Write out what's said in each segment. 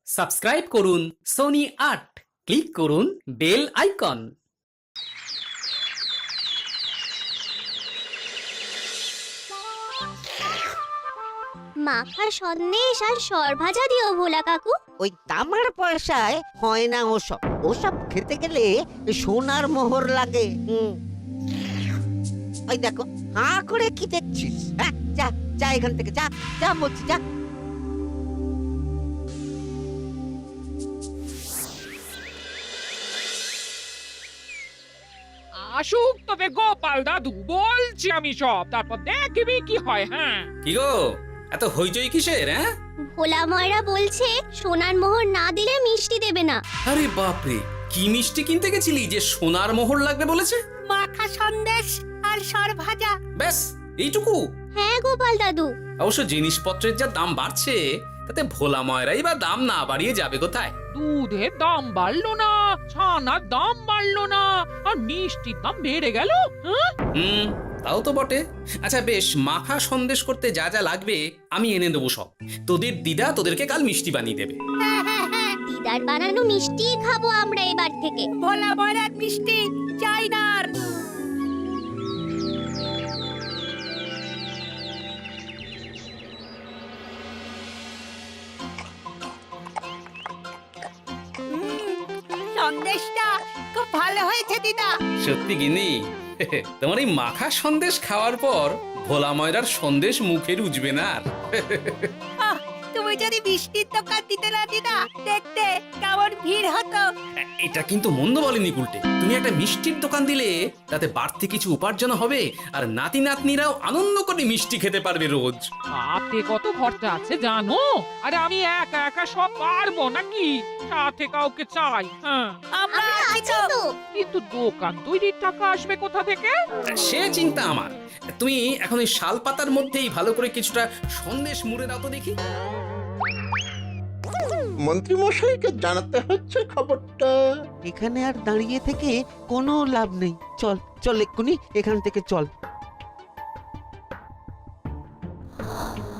Subscribe করুন Sony ৮, click করুন bell icon. মাখা সন্দেশ আর সরভাজা দিও ভোলা কাকু। ওই তামার পয়সায় হয় না ওসব। ওসব খেতে গেলে সোনার মোহর লাগে। ওই দেখো, হাঁ করে কি দেখছিস? হ্যাঁ, যা যা এখান থেকে, যা যা বলছি, যা। আসুক তবে গোপাল দাদু, বলছি আমি সব, তারপর দেখবি কি হয়। হ্যাঁ, কি গো, এত হইচই কিসের? হ্যাঁ, ভোলা ময়রা বলছে সোনার মোহর না দিলে মিষ্টি দেবে না। আরে বাপরে, কি মিষ্টি কিনতে গেছিলি যে সোনার মোহর লাগবে বলেছে? মাখা সন্দেশ আর সরভাজা। ব্যাস এইটুকু? হ্যাঁ গোপাল দাদু। অবশ্য জিনিসপত্রের যা দাম বাড়ছে, তাতে ভোলা ময়রাই বা দাম না বাড়িয়ে যাবে কোথায়? দুধের দাম বাড়লো না, ছানার দাম বাড়লো না, আর মিষ্টির দাম বেড়ে গেল। হ্যাঁ, তাও তো বটে। আচ্ছা বেশ, মাখা সন্দেশ করতে যা যা লাগবে আমি এনে দেবো সব। তোদের দিদা তোদেরকে কাল মিষ্টি বানিয়ে দেবে। দিদার বানানো মিষ্টি খাবো আমরা এবার থেকে। ভোলা ময়রার মিষ্টি চাই না আর। সন্দেশটা খুব ভালো হয়েছে দিদা। সত্যি গিনি, তোমার এই মাখা সন্দেশ খাওয়ার পর ভোলা ময়রার সন্দেশ মুখে রুজবে না আর। আহ, তুমি যদি মিষ্টির দোকান দিতে না দিদা, দেখতে কেমন ভিড় হতো। এটা কিন্তু মন্দ বলেনি গুলটে। তুমি একটা মিষ্টির দোকান দিলে তাতে বাড়তি কিছু উপার্জন হবে, আর নাতি নাতনিরাও আনন্দ করে মিষ্টি খেতে পারবে রোজ। তাতে কত খরচা আছে জানো? আরে আমি একা একা সব পারবো নাকি? সাথে কাউকে চাই। হ্যাঁ, আমরা আছি আছি তো। তো। কিন্তু দোকান তৈরির টাকা আসবে কোথা থেকে? সে চিন্তা আমার। তুমি এখন ওই শাল পাতার মধ্যেই ভালো করে কিছুটা সন্দেশ মুড়ে দাও তো দেখি। মন্ত্রী মশাইকে জানাতে হচ্ছে খবরটা। এখানে আর দাঁড়িয়ে থেকে কোনো লাভ নেই। চল চল, এক্ষুনি এখান থেকে চল।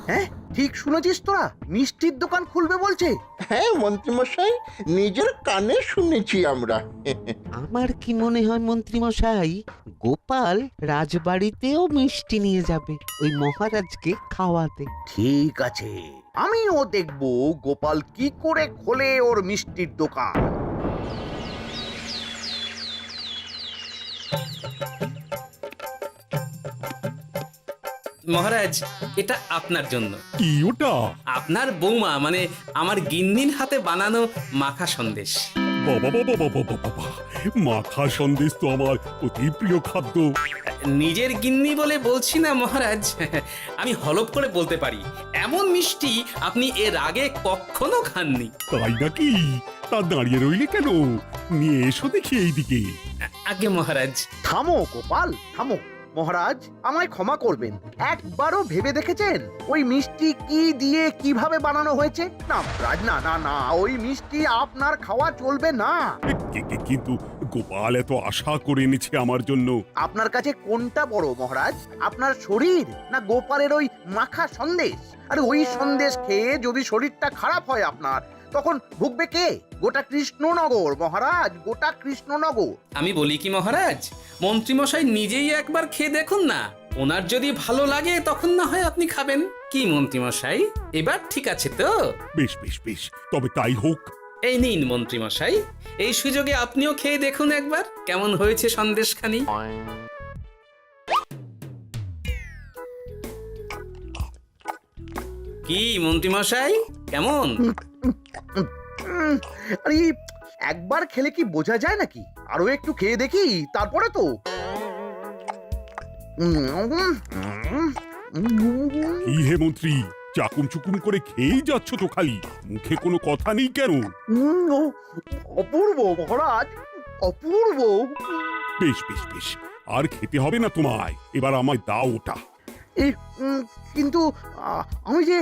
হ্যাঁ, ঠিক শুনেছিস তোরা? মিষ্টির দোকান খুলবে বলছে। হ্যাঁ মন্ত্রী মশাই, নিজের কানে শুনেছি আমরা। আমার কি মনে হয় মন্ত্রী মশাই, গোপাল রাজবাড়িতেও মিষ্টি নিয়ে যাবে ওই মহারাজকে খাওয়াতে। ঠিক আছে, আমিও দেখবো গোপাল কি করে খোলে ওর মিষ্টির দোকান। মহারাজ, এটা আপনার জন্য। কি ওটা? আপনার বৌমা মানে আমার গিন্নির হাতে বানানো মাখা সন্দেশ। বাবা বাবা বাবা বাবা, মাখা সন্দেশ তো আমার অতি প্রিয় খাদ্য। নিজের গিন্নি বলে বলছি না মহারাজ, আমি হলপ করে বলতে পারি এমন মিষ্টি আপনি এর আগে কখনো খাননি। তাই নাকি? তা দাঁড়িয়ে রইলে কেন? নিয়ে এসো দেখি এইদিকে। আগে মহারাজ। থামো গোপাল, থামো। মহারাজ, আমায় ক্ষমা করবেন, একবারও ভেবে দেখেছেন ওই মিষ্টি কি দিয়ে কিভাবে বানানো হয়েছে? না মহারাজ, না না না, ওই মিষ্টি আপনার খাওয়া চলবে না। কিন্তু গোপাল এত আশা করে এনেছে আমার জন্য। আপনার কাছে কোনটা বড় মহারাজ, আপনার শরীর না গোপালের ওই মাখা সন্দেশ? আরে ওই সন্দেশ খেয়ে যদি শরীরটা খারাপ হয় আপনার, তখন ভুগবে কে? গোটা কৃষ্ণনগর মহারাজ, গোটা কৃষ্ণনগর। আমি বলি কি মহারাজ, মন্ত্রীমশাই নিজেই একবার খেয়ে দেখুন না। ওনার যদি ভালো লাগে তখন না হয় আপনি খাবেন। কি মন্ত্রীমশাই, এবার ঠিক আছে তো? বেশ বেশ বেশ, তবে তাই হোক। এই নিন মন্ত্রীমশাই, এই সুযোগে আপনিও খেয়ে দেখুন একবার কেমন হয়েছে সন্দেশখানি। কি মন্ত্রীমশাই, কেমন? আরে একবার খেলে কি বোঝা যায় নাকি? আরো একটু খেয়ে দেখি তারপরে তো। কি হে মন্ত্রী, চাকুম চুকুম করে খেয়েই যাচ্ছ তো খালি, মুখে কোনো কথা নেই কেন? অপূর্ব মহারাজ, অপূর্ব। বেশ বেশ বেশ, আর খেতে হবে না তোমায়, এবার আমায় দাও ওটা। এই কিন্তু আমি যে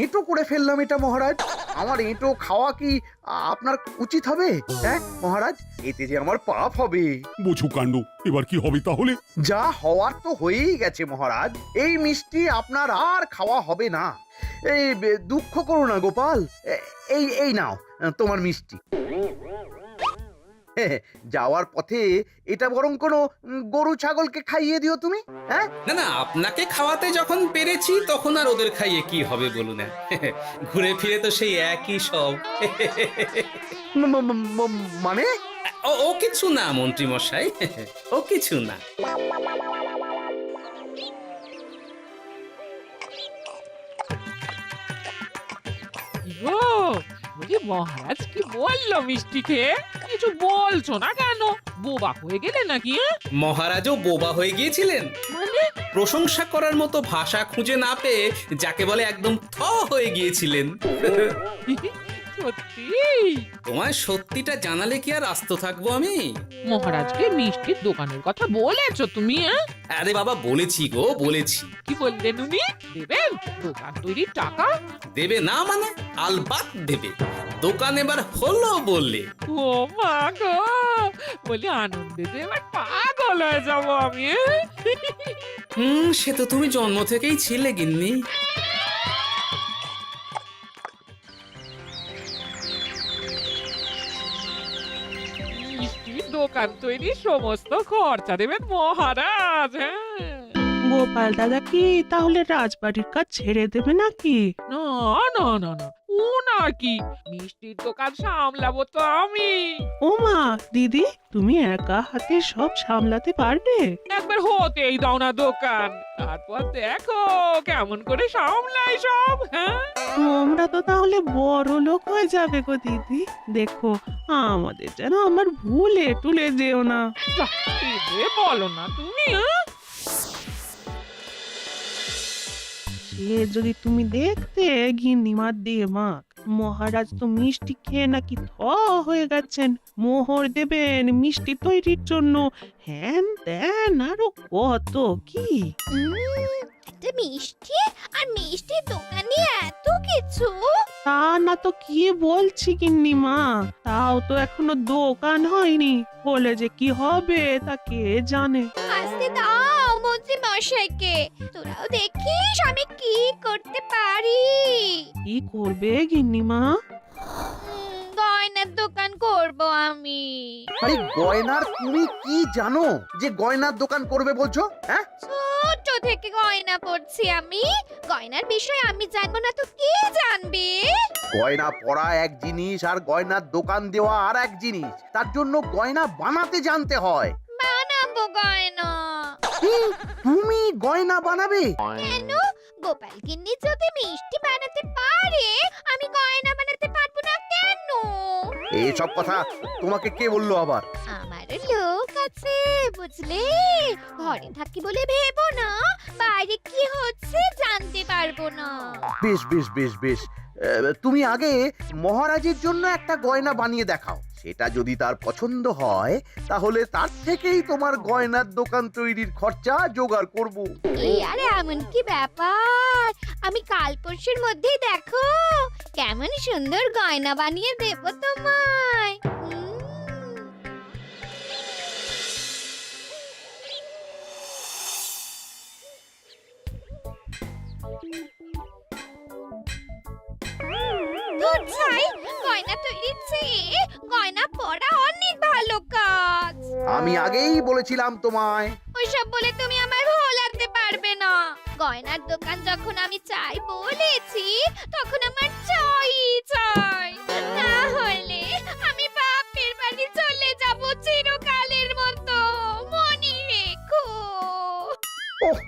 এঁটো করে ফেললাম এটা মহারাজ, আমার এঁটো খাওয়া কি আপনার উচিত হবে? হ্যাঁ মহারাজ, এতে যে আমার পাপ হবে। বোঝো কাণ্ড, এবার কি হবে তাহলে? যা হওয়ার তো হয়েই গেছে মহারাজ, এই মিষ্টি আপনার আর খাওয়া হবে না। এই দুঃখ করো না গোপাল, এই এই নাও তোমার মিষ্টি। যাওয়ার পথে এটা বরং কোনো গরু ছাগলকে খাইয়ে দিও তুমি। হ্যাঁ না না, আপনাকে খাওয়াতে যখন পেরেছি তখন আর ওদের খাইয়ে কি হবে বলুন না। ঘুরে ফিরে তো সেই একই সব। মানে ও কিছু না মন্ত্রী মশাই, ও কিছু না। ও বলি মহারাজ কি বললো মিষ্টি খেয়ে? কিছু বলছো না কেন? বোবা হয়ে গেলে নাকি? মহারাজও বোবা হয়ে গিয়েছিলেন? মানে প্রশংসা করার মতো ভাষা খুঁজে না পেয়ে যাকে বলে একদম থ হয়ে গিয়েছিলেন। সত্যি? তোমায় সত্যিটা জানালে কি আর আস্ত থাকবো আমি? মহারাজকে মিষ্টির দোকানের কথা বলেছো তুমি? আরে বাবা, বলেছি গো, বলেছি। কি বললেন উনি? দেবেন দোকান তৈরির টাকা? দেবে না মানে? আলবাত দেবে। দোকান এবার হলো বললে। ও মা গো, বলি আনন্দে যে এবার পাগল হয়ে যাবো আমি। সে তো তুমি জন্ম থেকেই ছিলে গিন্নি। মিষ্টির দোকান তৈরির সমস্ত খরচা দেবেন মহারাজ। হ্যাঁ গোপাল দাদা কি তাহলে রাজবাড়ির কাজ ছেড়ে দেবে নাকি? না না না না, ওনার কি, মিষ্টির দোকান সামলাবো তো আমি। ওমা দিদি, তুমি একা হাতে সব সামলাতে পারবে? একবার হতেই দাও না দোকান, তারপর দেখো কেমন করে সামলাই সব। হ্যাঁ তোমরা তো তাহলে বড় লোক হয়ে যাবে গো দিদি। দেখো আমাদের যেন আমার ভুলে টুলে যেও না। যা, এ বলো না তুমি। সে যদি তুমি দেখতে গিন্নিমার দিয়ে মাক, মহারাজ তো মিষ্টি খেয়ে নাকি থ হয়ে গেছেন। মোহর দেবেন মিষ্টি তৈরির জন্য, হ্যান ত্যান আরো কত কি। একটা মিষ্টি আর মিষ্টির দোকানে এত কিছু। তা না তো কি বলছি গিন্নিমা, তাও তো এখনো দোকান হয়নি, বলে যে কি হবে তা কে জানে। আসতে দাও মন্ত্রী মশাইকে, তোরাও দেখিস আমি কি করতে পারি। কি করবে গিন্নিমা? গয়নার দোকান করব আমি। আরে গয়নার তুমি কি জানো যে গয়নার দোকান করবে বলছো? হ্যাঁ ছোট থেকে গয়না পড়ছি আমি, গয়নার বিষয় আমি জানবো না তো কে জানবে? গয়না পরা এক জিনিস আর গয়নার দোকান দেওয়া আর এক জিনিস, তার জন্য গয়না বানাতে জানতে হয়। বানাবো গয়না। তুমি গয়না বানাবে? কেন? গোপাল গিন্নি যদি মিষ্টি বানাতে পারে, আমি গয়না বানাতে পারবো না কেন? এইসব কথা তোমাকে কে বললো আবার? আমার লোক আছে বুঝলে, ঘরে থাকি বলে ভেবো না বাইরে কি হচ্ছে জানতে পারবো না। বেশ বেশ বেশ বেশ, তুমি আগে মহারাজের জন্য একটা গয়না বানিয়ে দেখাও, সেটা যদি তার পছন্দ হয় তাহলে তার থেকেই তোমার গয়নার দোকান তৈরির খরচা জোগাড় করব। এই আরে এমন কি ব্যাপার, আমি কাল পরশুর মধ্যেই দেখো কেমন সুন্দর গয়না বানিয়ে দেব তোমায়। ধুর ছাই, গয়না তৈরির চেয়ে গয়না পরা অনেক ভালো কাজ। আমি আগেই বলেছিলাম তোমায়। ওইসব বলে তুমি আমার ভোলাতে পারবে না। গয়নার দোকান যখন আমি চাই বলেছি, তখন আমার চাই চাই, না হলে আমি বাপের বাড়ি চলে যাব চিরকালের মতো, মনে রেখো। ওহ,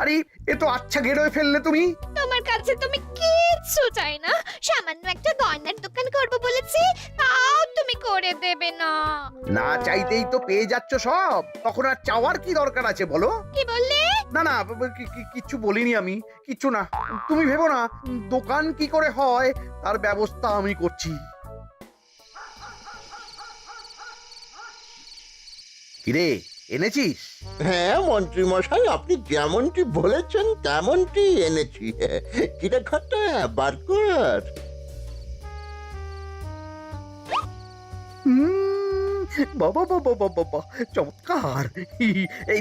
আরে এ তো আচ্ছা গেরোয় ফেললে তুমি। তোমার কাছে তুমি কিচ্ছু চাই না, সামান্য একটা গয়নার দোকান করব বলেছি, তাও তুমি করে দেবে না। না চাইতেই তো পেয়ে যাচ্ছ সব, তখন আর চাওয়ার কি দরকার আছে বলো? কি বললে? না না, কিচ্ছু বলিনি আমি, কিচ্ছু না। তুমি ভেবো না, দোকান কি করে হয় তার ব্যবস্থা আমি করছি। কিরে, এনেছিস? হ্যাঁ মন্ত্রী মশাই, আপনি যেমনটি বলেছেন তেমনটি এনেছি। কিরে ঘটা, বার কর। বাবা বাবা বাবা বাবা, চমৎকার! এই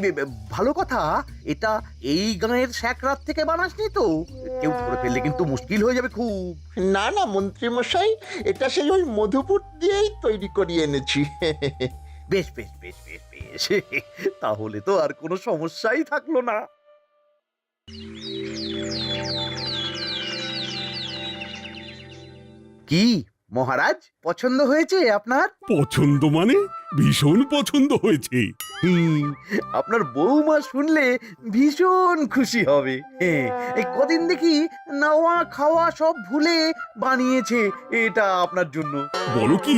ভালো কথা, এটা এই গাঁয়ের স্যাকরাত থেকে বানাসনি তো? কেউ ধরে ফেললে কিন্তু মুশকিল হয়ে যাবে খুব। না না মন্ত্রী মশাই, এটা সেই ওই মধুপুর দিয়েই তৈরি করিয়ে এনেছি। বেশ বেশ বেশ বেশ বেশ, তাহলে তো আর কোনো সমস্যাই থাকলো না। কি মহারাজ, পছন্দ হয়েছে আপনার? পছন্দ মানে ভীষণ পছন্দ হয়েছে। আপনার বৌমা শুনলে ভীষণ খুশি হবে। এই কদিন দেখি নাওয়া খাওয়া সব ভুলে বানিয়েছে এটা আপনার জন্য। বলো কি,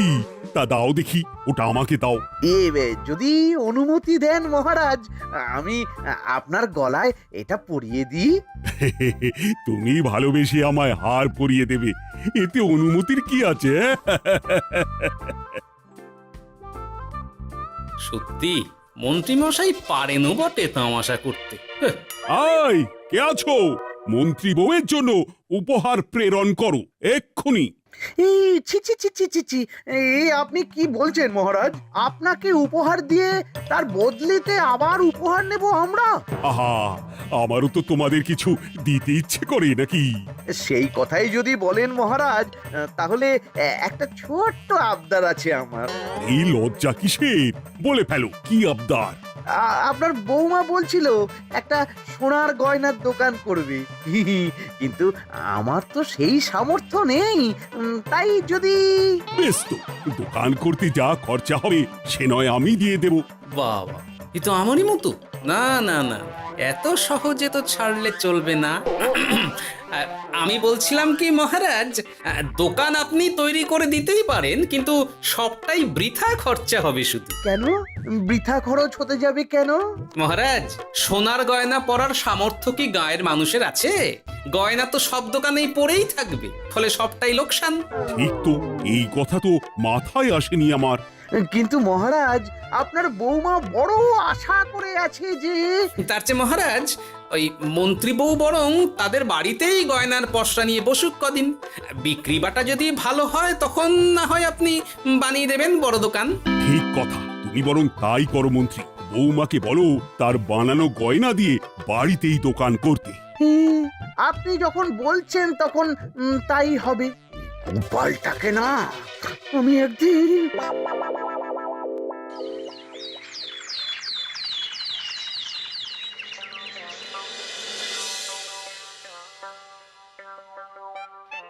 তা দাও দেখি, ওটা আমাকে দাও। যদি অনুমতি দেন মহারাজ, আমি আপনার গলায় এটা পরিয়ে দিই। তুমি ভালোবেসে আমায় হার পরিয়ে দেবে, এতে অনুমতির কি আছে? সত্যি মন্ত্রীমশাই পারেনও বটে তামাশা করতে। আয়, কে আছো? মন্ত্রী বউয়ের জন্য উপহার প্রেরণ করো এক্ষুনি। এই ছি ছি ছি ছি ছি ছি, এই আপনি কি বলছেন মহারাজ? আপনাকে উপহার দিয়ে তার বদলেতে আবার উপহার নেব আমরা? আহা, আমারও তো তোমাদের কিছু দিতে ইচ্ছে করে নাকি? সেই কথাই যদি বলেন মহারাজ, তাহলে একটা ছোট্ট আবদার আছে আমার। এই লজ্জা কিসের? বলে ফেলো, কি আবদার? আপনার বৌমা বলছিল একটা সোনার গয়নার দোকান করবে, কিন্তু আমার তো সেই সামর্থ্য নেই। তাই যদি... বেশ তো, দোকান করতে যা খরচা হবে সে নয় আমি দিয়ে দেব। বাবা, এ তো আমারই মতো। না না না, এত সহজে তো ছাড়লে চলবে না। আমি বলছিলাম কি মহারাজ, দোকান আপনি তৈরি করে দিতেই পারেন, কিন্তু সবটাই বৃথা খরচা হবে শুধু। কেন বৃথা খরচ হতে যাবে কেন? মহারাজ, সোনার গয়না পরার সামর্থ্য কি গায়ের মানুষের আছে? গয়না তো সব দোকানেই পড়েই থাকবে, ফলে সবটাই লোকসান। ঠিক তো, এই কথা তো মাথায় আসেনি আমার। কিন্তু মহারাজ, আপনার বৌমা বড় আশা করে আছে যে... তার চেয়ে মহারাজ, ওই মন্ত্রী বউ বরং তাদের বাড়িতেই গয়নার পসরা নিয়ে বসুক কদিন। বিক্রি বাটা যদি ভালো হয় তখন না হয় আপনি বানিয়ে দেবেন বড় দোকান। ঠিক কথা, তুমি বরং তাই করো মন্ত্রী। বৌমাকে বলো তার বানানো গয়না দিয়ে বাড়িতেই দোকান করতে। আপনি যখন বলছেন তখন তাই হবে। গোপালটাকে না আমি একদিন...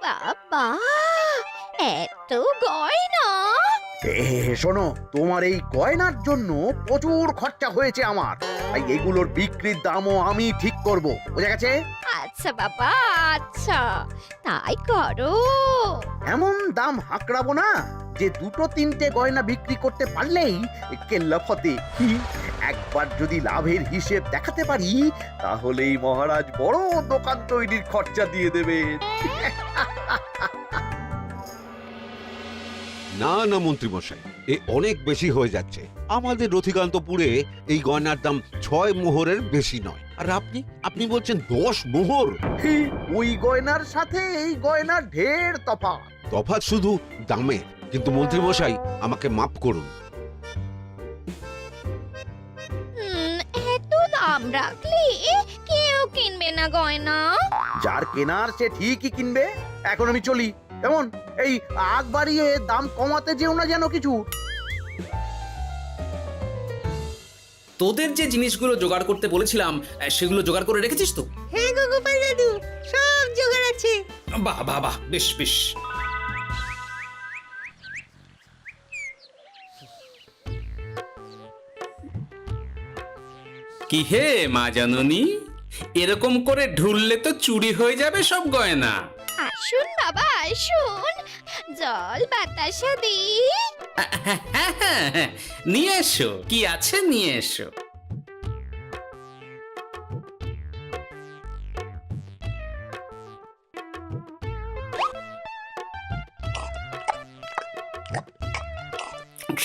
বাবা, এত গয়না! শোনো, তোমার এই গয়নার জন্য প্রচুর খরচা হয়েছে আমার, তাই এগুলোর বিক্রির দামও আমি ঠিক করব, বুঝা গেছে? আচ্ছা বাবা, আচ্ছা, তাই করো। এমন দাম হাঁকড়াবো না যে দুটো তিনটে গয়না বিক্রি করতে পারলেই কেল্লা ফতে। একবার যদি লাভের হিসেব দেখাতে পারি, তাহলেই মহারাজ বড় দোকান তৈরির খরচা দিয়ে দেবেন। না না মন্ত্রী মশাই, এ অনেক বেশি হয়ে যাচ্ছে। আমাদের রথিকান্তপুরে এই গয়নার দাম 6 মোহরের বেশি নয়, আর আপনি আপনি বলছেন 10 মোহর। ওই গয়নার সাথে এই গয়নার ঢের তফাৎ। তফাৎ শুধু দামে। কিন্তু মন্ত্রী মশাই, আমাকে মাফ করুন। এত দাম রাখলে কেউ কিনবে না গয়না। যার কেনার সে ঠিকই কিনবে। এখন আমি চলি। কেমন, এই আগ বাড়িয়ে দাম কমাতে যেও না যেন কিছু। তোদের যে জিনিসগুলো জোগাড় করতে বলেছিলাম সেগুলো জোগাড় করে রেখেছিস তো? হ্যাঁ গো গোপাল দাদু, সব জোগাড় আছে। বাহ বাহ বাহ, বেশ বেশ। কি হে মা জাননী, এরকম করে ঢুললে তো চুরি হয়ে যাবে সব গয়না। আসুন বাবা, আসুন, জল বাতাসা দি। নিয়ে এসো, কি আছে নিয়ে এসো।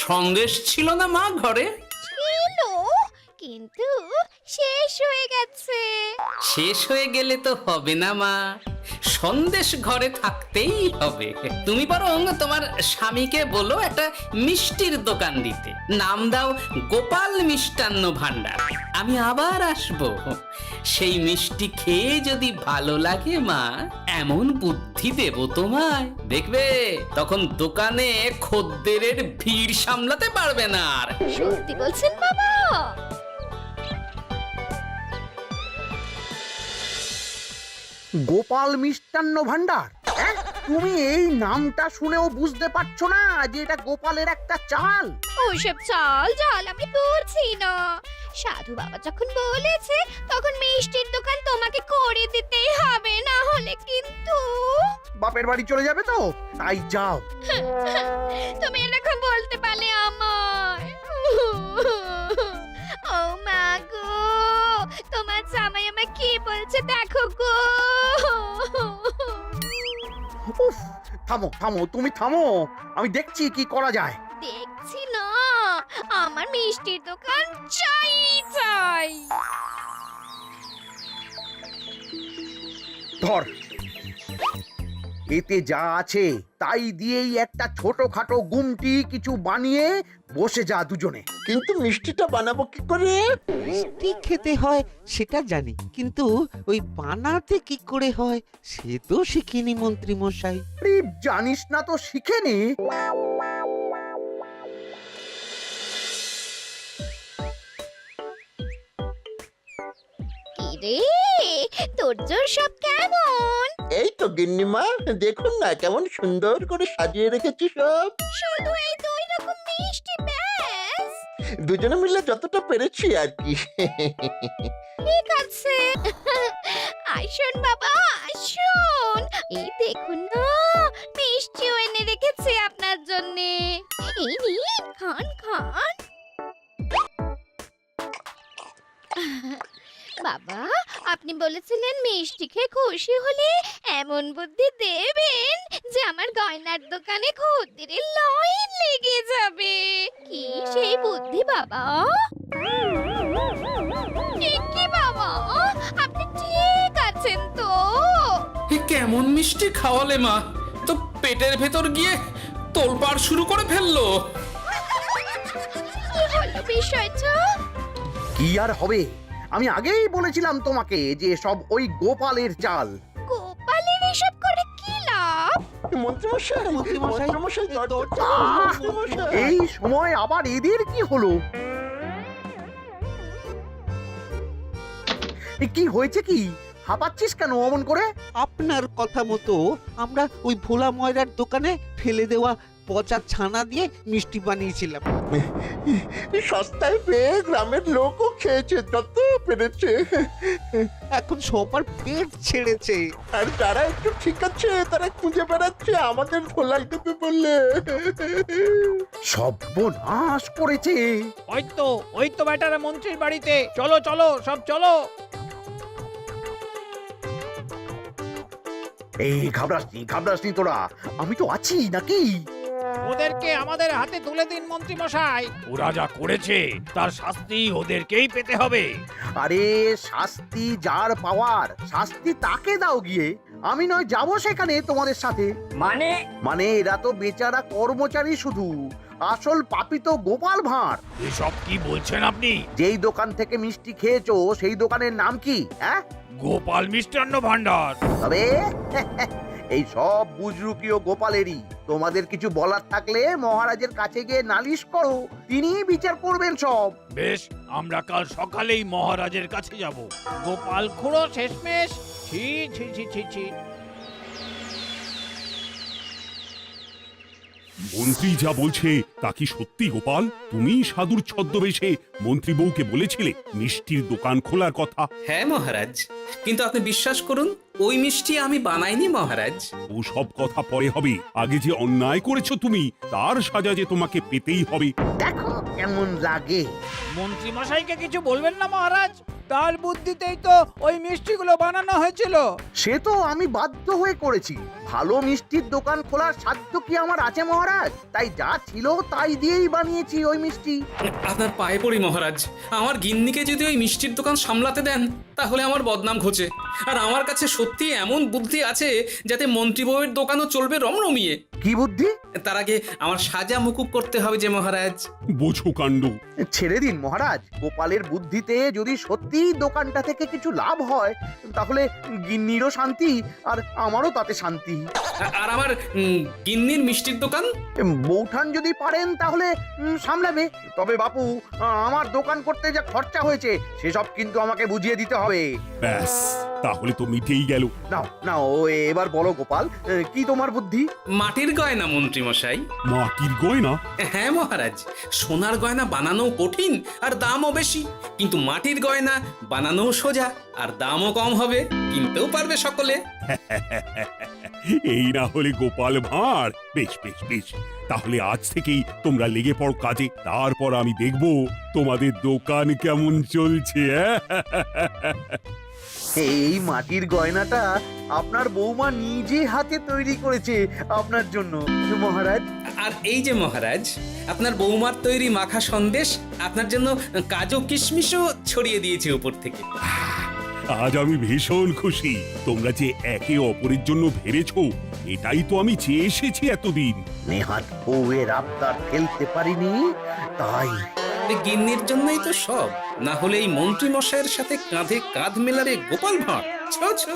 সন্দেশ ছিল না মা ঘরে? ছিল, শেষ হয়ে গেলে তো হবে না মা, সন্দেশ ঘরে থাকতেই হবে। তুমি বরং তোমার স্বামীকে বলো একটা মিষ্টির দোকান দিতে, নাম দাও গোপাল মিষ্টান্ন ভান্ডার। আমি আবার আসবো, সেই মিষ্টি খেয়ে যদি ভালো লাগে মা, এমন বুদ্ধি দেব তোমায়, দেখবে তখন দোকানে খদ্দেরের ভিড় সামলাতে পারবে না আর। সত্যি বলছেন বাবা? গোপাল মিষ্টান্ন ভান্ডার, হ্যাঁ? তুমি এই নামটা শুনেও বুঝতে পারছো না যে এটা গোপালের একটা চাল? ওইসব চাল জাল আমি বলছি না। সাধু বাবা যখন বলেছে তখন মিষ্টির দোকান তোমাকে করে দিতেই হবে, না হলে কিন্তু বাপের বাড়ি চলে যাবে তো, তাই যাও। তুমি এরকম বলতে পারলে আমায়। ও মা গো, তোমার জামাই আমায় কি বলছে দেখো গো। উফ, থামো থামো, তুমি থামো, আমি দেখছি কি করা যায়। দেখছি না, আমার মিষ্টির দোকান চাই চাই। ধর, এতে যা আছে তাই দিয়েই একটা ছোটখাটো গুমটি কিছু বানিয়ে বসে যা দুজনে। কিন্তু মিষ্টিটা বানাবো কি করে? মিষ্টি খেতে হয় সেটা জানি, কিন্তু ওই বানাতে কি করে হয় সে তো শিখিনি মন্ত্রী মশাই। আরে, জানিস না তো শিখে নে। কি রে, তোর জোর সব কেমন? এই তো গিন্নিমা, দেখুন না কেমন সুন্দর করে সাজিয়ে রেখেছি সব। শুধু এই দুই রকম মিষ্টি ব্যাস? দুজনে মিলে যতটা পেরেছি আর কি। ঠিক আছে। আসুন বাবা আসুন, এই দেখুন না মিষ্টিও এনে রেখেছি আপনার জন্য। এই নিন, খান খান। বাবা, আপনি বলেছিলেন মিষ্টি খেয়ে খুশি হলে এমন বুদ্ধি দেবেন যে আমার গয়নার দোকানে খদ্দেরের লাইন লেগে যাবে। কি সেই বুদ্ধি বাবা? কি বাবা, আপনি ঠিক আছেন তো? এ কেমন মিষ্টি খাওয়ালে মা, তো পেটের ভেতর গিয়ে তোলপাড় শুরু করে ফেললো। কি হলো বিষয়টা? কি আর হবে, আমি আগেই বলেছিলাম তোমাকে যে সব ওই গোপালের চাল। গোপালের এসব করে কি লাভ? মন্ত্রীমশাই, মন্ত্রীমশাই, মন্ত্রীমশাই, দরজা আহ! খুলুন, মন্ত্রীমশাই। এই সময় আবার এদের কি হলো? কি হয়েছে কি? হাঁপাচ্ছিস কেন অমন করে? আপনার কথা মতো আমরা ওই ভোলা ময়রার দোকানে ফেলে দেওয়া পচা ছানা দিয়ে মিষ্টি বানিয়েছিলাম। সস্তায় পেয়ে গ্রামের লোকও খেয়েছে যত পেরেছে। এখন সবার পেট ছেড়েছে। আর যারা একটু ঠিক আছে তারা খুঁজে বেড়াচ্ছে আমাদের ধোলাই দেবে বললে। সর্বনাশ করেছে। ওই তো বেটারা মন্ত্রীর বাড়িতে, চলো চলো সব চলো। এই ঘাবড়াসনি তোরা, আমি তো আছি নাকি? ওদেরকে আমাদের হাতে তুলে দিন মন্ত্রী মশাই। ওরা যা করেছে তার শাস্তি ওদেরকেই পেতে হবে। আরে শাস্তি যার পাওয়ার শাস্তি তাকে দাও গিয়ে, আমি নয় যাবো সেখানে তোমাদের সাথে। মানে এরা তো বেচারা কর্মচারী শুধু, আসল পাপী তো গোপাল ভাঁড়। এসব কি বলছেন আপনি? যেই দোকান থেকে মিষ্টি খেয়েছো সেই দোকানের নাম কি? হ্যাঁ, গোপাল মিষ্টান্ন ভান্ডার। তবে এই সব বুজরুকিও গোপালেরই। তোমাদের কিছু বলার থাকলে মহারাজের কাছে গিয়ে নালিশ করো, তিনি বিচার করবেন সব। বেশ, আমরা কাল সকালেই মহারাজের কাছে যাব। গোপাল খুঁড়ো শেষমেশ। ছি ছি ছি ছি ছি। মন্ত্রী যা বলছে তা কি সত্যি গোপাল? তুমি সাধুর ছদ্মবেশে মন্ত্রী বউকে বলেছিলে মিষ্টির দোকান খোলার কথা? হ্যাঁ মহারাজ, কিন্তু আপনি বিশ্বাস করুন ওই মিষ্টি আমি বানাইনি মহারাজ। ও সব কথা পরে হবে, আগে যে অন্যায় করেছো তুমি তার সাজা যে তোমাকে পেতেই হবে। দেখো কেমন লাগে। মন্ত্রী মশাইকে কিছু বলবেন না মহারাজ? তার বুদ্ধিতেই তো ওই মিষ্টিগুলো বানানো হয়েছিল। সে তো আমি বাধ্য হয়ে করেছি। ভালো মিষ্টির দোকান খোলার সাধ্য কি আমার আছে মহারাজ? তাই যা ছিল তাই দিয়েই বানিয়েছি ওই মিষ্টি। আপনার পায়ে পড়ি মহারাজ, আমার গিন্নিকে যদি ওই মিষ্টির দোকান সামলাতে দেন তাহলে আমার বদনাম ঘোচে। আর আমার কাছে সত্যি এমন বুদ্ধি আছে যাতে মন্ত্রী বউয়ের দোকানও চলবে রমরমিয়ে। কি বুদ্ধি? তার আগে আমার সাজা মুকুব করতে হবে যে মহারাজ। বোঝো কাণ্ড। ছেড়ে দিন মহারাজ, গোপালের বুদ্ধিতে যদি সত্যি দোকানটা থেকে কিছু লাভ হয় তাহলে গিন্নিরও শান্তি আর আমারও তাতে শান্তি। আর আমার গিন্নির মিষ্টির দোকান? বৌঠান যদি পারেন তাহলে সামলাবে। তবে বাপু, আমার দোকান করতে যা খরচা হয়েছে সেসব কিন্তু আমাকে বুঝিয়ে দিতে হবে। ব্যাস, তাহলে তো মিটেই গেল। নাও নাও, এবার বলো গোপাল, কি তোমার বুদ্ধি? মাটির গয়না মন্ত্রী মশাই। মাটির গয়না? হ্যাঁ মহারাজ, সোনার গয়না বানানো কঠিন আর দামও বেশি, কিন্তু মাটির গয়না বানানো সোজা আর দামও কম হবে, কিনতেও পারবে সকলে। এই না হলে গোপাল ভাঁড়। বেশ বেশ বেশ, তাহলে আজ থেকেই তোমরা লেগে পড়ো কাজে, তারপর আমি দেখব তোমাদের দোকান কেমন চলছে। এই মাটির গয়নাটা আপনার বৌমা নিজে হাতে তৈরি করেছে আপনার জন্য মহারাজ। আর এই যে মহারাজ, আপনার বৌমার তৈরি মাখা সন্দেশ আপনার জন্য কাজু কিশমিশও ছড়িয়ে দিয়েছে উপর থেকে। আজ আমি ভীষণ খুশি। তোমরা যে একে অপরের জন্য ভেবেছো, এটাই তো আমি চেয়ে এসেছি এতদিন। নেহাত বউয়ের আবদার ফেলতে পারিনি, তাই এই গিন্নির জন্যই তো সব, না হলে এই মন্ত্রী মশাইয়ের সাথে কাঁধে কাঁধ মেলারে গোপাল ভাঁড়। ছো ছো।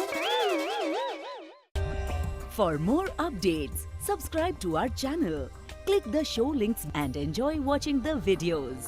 For more updates, subscribe to our channel, click the show links and enjoy watching the videos.